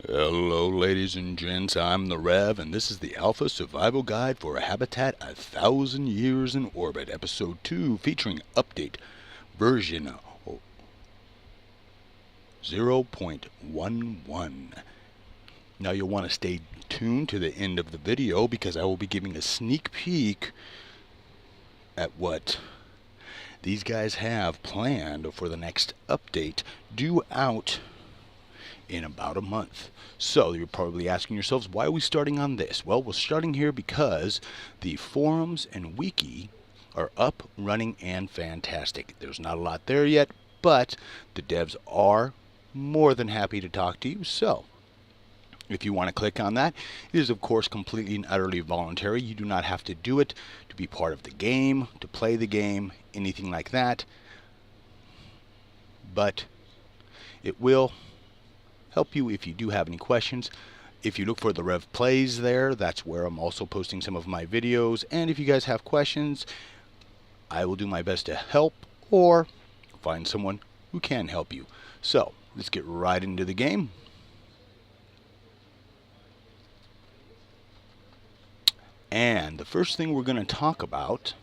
Hello ladies and gents, I'm the Rev, and this is the Alpha Survival Guide for a Habitat 1,000 Years in Orbit, Episode 2, featuring update version 0.11. Now you'll want to stay tuned to the end of the video because I will be giving a sneak peek at what these guys have planned for the next update, due out in about a month. So you're probably asking yourselves, why are we starting on this? Well, we're starting here because the forums and wiki are up, running, and fantastic. There's not a lot there yet, but the devs are more than happy to talk to you. So if you want to click on that, it is of course completely and utterly voluntary. You do not have to do it to be part of the game, to play the game, anything like that. But it will help you if you do have any questions. If you look for TheRevPlays there, that's where I'm also posting some of my videos. And if you guys have questions, I will do my best to help or find someone who can help you. So let's get right into the game. And the first thing we're going to talk about,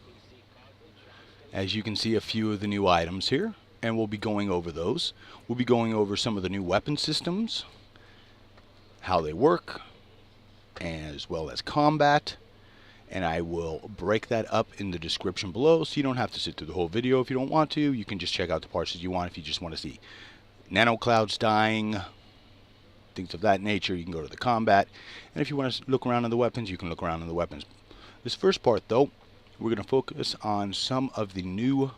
as you can see, a few of the new items here, and we'll be going over those. We'll be going over some of the new weapon systems, how they work, as well as combat, and I will break that up in the description below, so you don't have to sit through the whole video if you don't want to. You can just check out the parts that you want if you just want to see nano-clouds dying, things of that nature. You can go to the combat, and if you want to look around in the weapons, you can look around in the weapons. This first part, though, we're going to focus on some of the new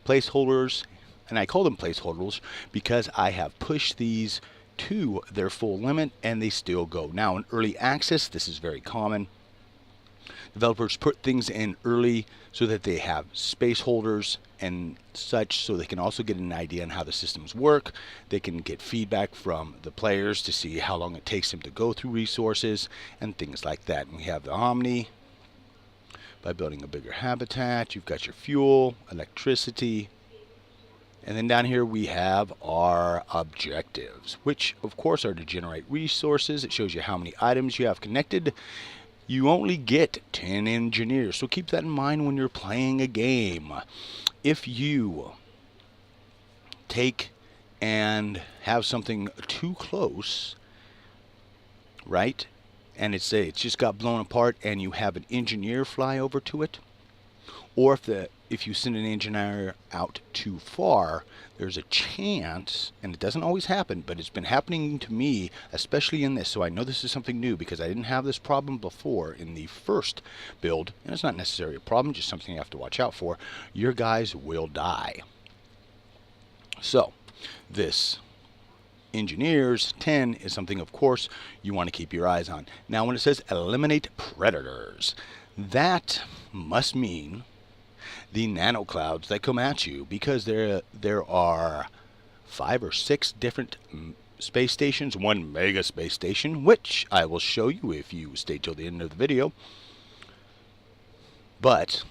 placeholders, and I call them placeholders because I have pushed these to their full limit and they still go. Now in early access, this is very common. Developers put things in early so that they have space holders and such, so they can also get an idea on how the systems work. They can get feedback from the players to see how long it takes them to go through resources and things like that. And we have the Omni. By building a bigger habitat, you've got your fuel, electricity, and then down here we have our objectives, which of course are to generate resources. It shows you how many items you have connected. You only get 10 engineers, so keep that in mind when you're playing a game. If you take and have something too close, right, and it's just got blown apart and you have an engineer fly over to it, or if you send an engineer out too far, there's a chance, and it doesn't always happen, but it's been happening to me, especially in this, so I know this is something new because I didn't have this problem before in the first build, and it's not necessarily a problem, just something you have to watch out for. Your guys will die. So this engineers 10 is something, of course, you want to keep your eyes on. Now when it says eliminate predators, that must mean the nano-clouds that come at you, because there are 5 or 6 different space stations, 1 mega space station, which I will show you if you stay till the end of the video. But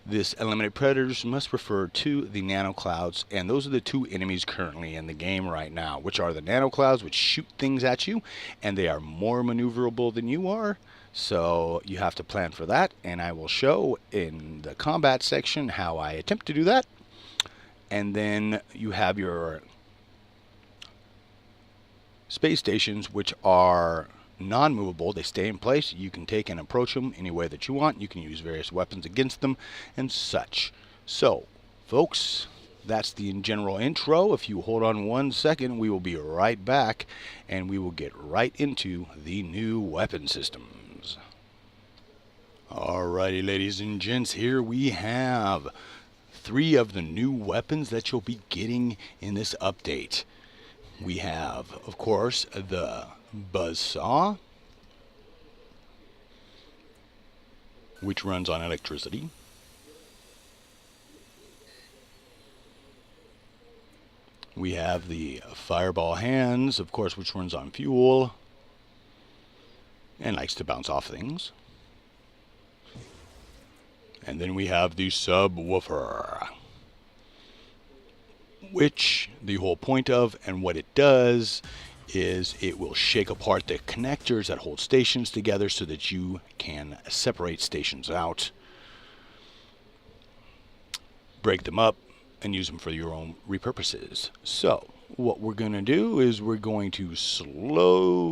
this eliminate predators must refer to the nano-clouds, and those are the 2 enemies currently in the game right now, which are the nano-clouds, which shoot things at you, and they are more maneuverable than you are. So you have to plan for that, and I will show in the combat section how I attempt to do that. And then you have your space stations, which are non-movable. They stay in place. You can take and approach them any way that you want. You can use various weapons against them and such. So folks, that's the general intro. If you hold on 1 second, we will be right back and we will get right into the new weapon systems. Alrighty, ladies and gents, here we have 3 of the new weapons that you'll be getting in this update. We have, of course, the buzzsaw, which runs on electricity. We have the fireball hands, of course, which runs on fuel and likes to bounce off things. And then we have the subwoofer, which the whole point of and what it does is it will shake apart the connectors that hold stations together so that you can separate stations out, break them up, and use them for your own repurposes. So what we're going to do is we're going to slowly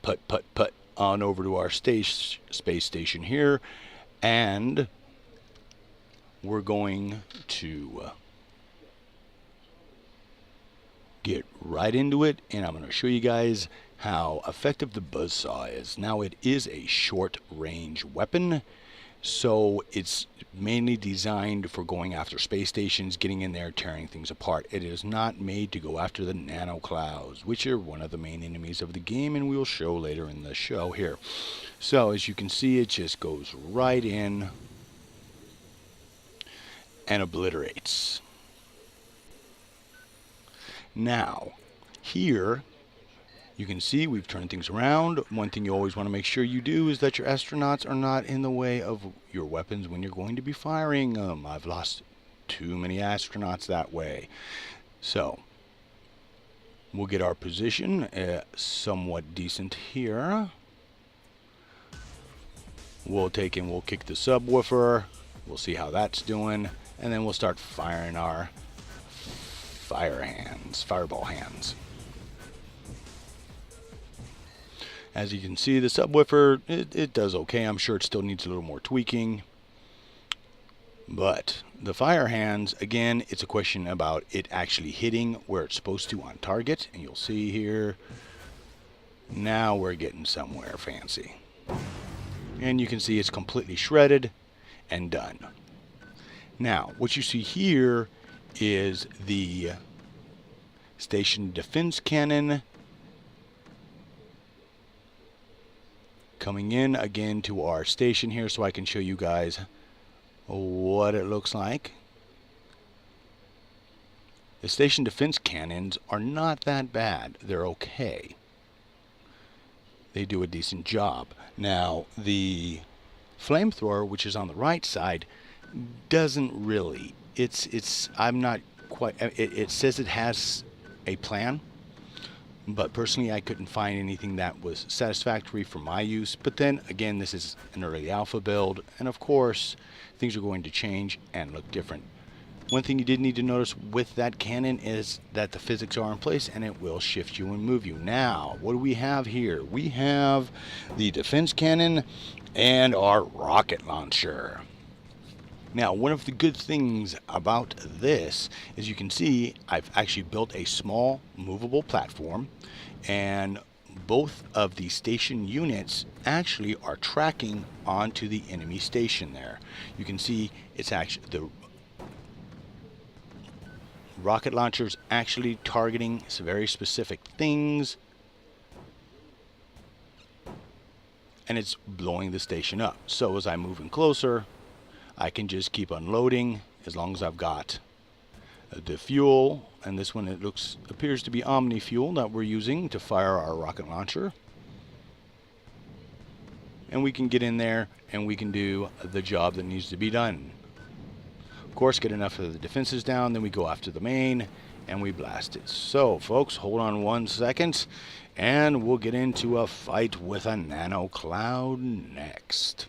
put on over to our space station here, and we're going to get right into it, and I'm going to show you guys how effective the buzzsaw is. Now, it is a short range weapon, so it's mainly designed for going after space stations, getting in there, tearing things apart. It is not made to go after the nano-clouds, which are one of the main enemies of the game, and we'll show later in the show here. So as you can see, it just goes right in and obliterates. Now, here you can see we've turned things around. One thing you always want to make sure you do is that your astronauts are not in the way of your weapons when you're going to be firing them. I've lost too many astronauts that way. So, we'll get our position somewhat decent here. We'll kick the subwoofer. We'll see how that's doing. And then we'll start firing our fireball hands. As you can see, the subwoofer, it does okay. I'm sure it still needs a little more tweaking. But the fire hands, again, it's a question about it actually hitting where it's supposed to on target. And you'll see here, now we're getting somewhere fancy. And you can see it's completely shredded and done. Now, what you see here is the station defense cannon coming in again to our station here, so I can show you guys what it looks like. The station defense cannons are not that bad. They're okay. They do a decent job. Now, the flamethrower, which is on the right side, doesn't really. I'm not quite. It says it has a plan, but personally I couldn't find anything that was satisfactory for my use. But then again, this is an early alpha build, and of course things are going to change and look different. One thing you did need to notice with that cannon is that the physics are in place and it will shift you and move you. Now, what do we have here? We have the defense cannon and our rocket launcher. Now, one of the good things about this is you can see I've actually built a small movable platform, and both of the station units actually are tracking onto the enemy station there. You can see it's actually the rocket launcher's actually targeting some very specific things, and it's blowing the station up. So as I move in closer, I can just keep unloading as long as I've got the fuel, and this one appears to be Omni fuel that we're using to fire our rocket launcher. And we can get in there and we can do the job that needs to be done. Of course, get enough of the defenses down, then we go after the main and we blast it. So folks, hold on 1 second and we'll get into a fight with a Nano-cloud next.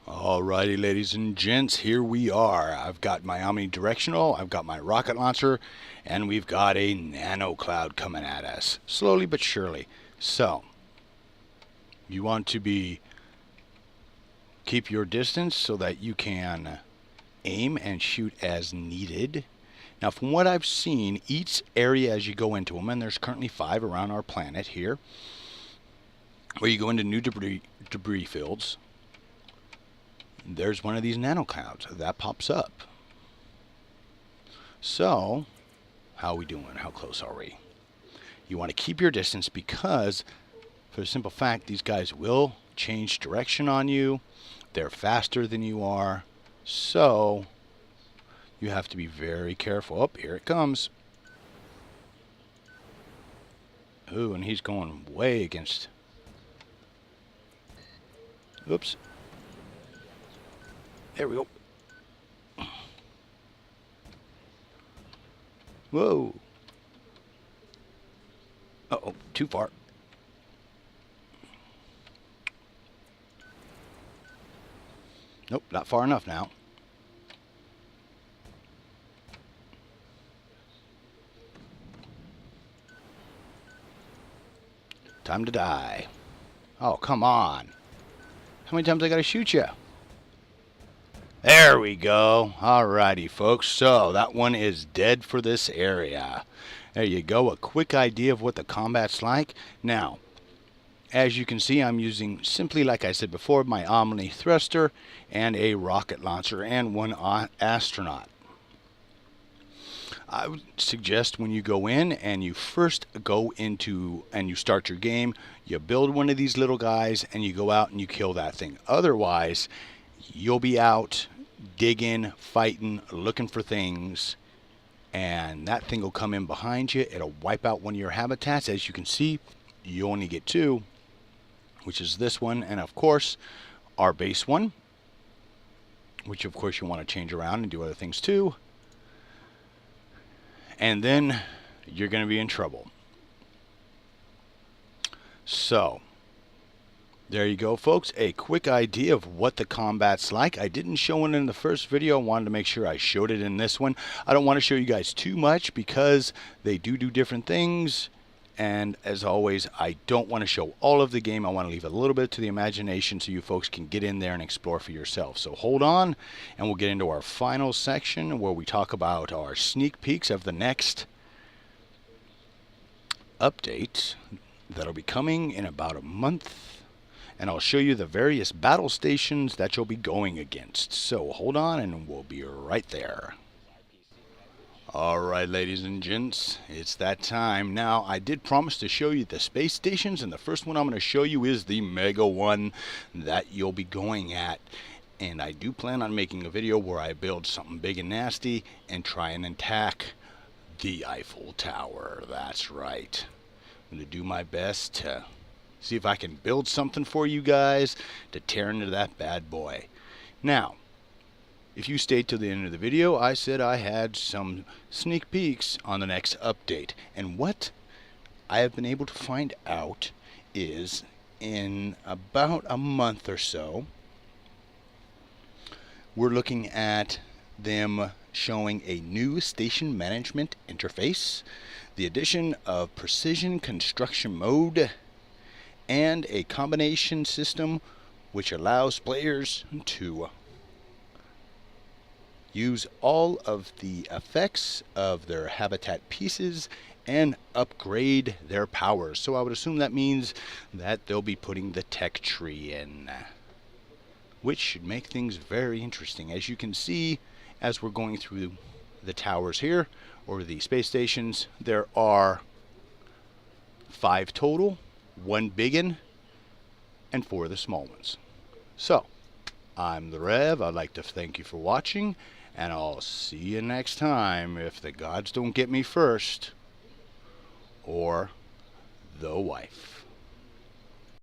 Alrighty, ladies and gents, here we are. I've got my omnidirectional, I've got my rocket launcher, and we've got a Nano-cloud coming at us, slowly but surely. So, you want to keep your distance so that you can aim and shoot as needed. Now, from what I've seen, each area as you go into them, and there's currently 5 around our planet here, where you go into new debris fields, there's one of these nano-clouds that pops up. So, how are we doing? How close are we? You want to keep your distance because, for the simple fact, these guys will change direction on you. They're faster than you are. So, you have to be very careful. Oh, here it comes. Ooh, and he's going way against. Oops. There we go. Whoa. Uh-oh, too far. Nope, not far enough now. Time to die. Oh, come on. How many times I gotta shoot you? There we go. Alrighty, folks. So, that one is dead for this area. There you go. A quick idea of what the combat's like. Now, as you can see, I'm using, simply like I said before, my Omni thruster and a rocket launcher and one astronaut. I would suggest when you go in and you first go into and you start your game, you build one of these little guys and you go out and you kill that thing. Otherwise, you'll be out digging, fighting, looking for things, and that thing will come in behind you. It'll wipe out one of your habitats. As you can see, you only get two, which is this one, and of course our base one, which of course you want to change around and do other things too, and then you're going to be in trouble. So there you go, folks, a quick idea of what the combat's like. I didn't show it in the first video. I wanted to make sure I showed it in this one. I don't want to show you guys too much because they do different things. And as always, I don't want to show all of the game. I want to leave a little bit to the imagination so you folks can get in there and explore for yourself. So hold on, and we'll get into our final section where we talk about our sneak peeks of the next update that'll be coming in about a month. And I'll show you the various battle stations that you'll be going against. So hold on, and we'll be right there. Alright, ladies and gents, it's that time. Now, I did promise to show you the space stations, and the first one I'm going to show you is the mega one that you'll be going at. And I do plan on making a video where I build something big and nasty and try and attack the Eiffel Tower. That's right. I'm going to do my best to see if I can build something for you guys to tear into that bad boy. Now, if you stayed to the end of the video, I said I had some sneak peeks on the next update. And what I have been able to find out is in about a month or so, we're looking at them showing a new station management interface, the addition of precision construction mode, and a combination system which allows players to use all of the effects of their habitat pieces and upgrade their powers. So I would assume that means that they'll be putting the tech tree in, which should make things very interesting. As you can see, as we're going through the towers here, or the space stations, there are 5 total, 1 big one, and 4 of the small ones. So, I'm the Rev. I'd like to thank you for watching, and I'll see you next time if the gods don't get me first, or the wife.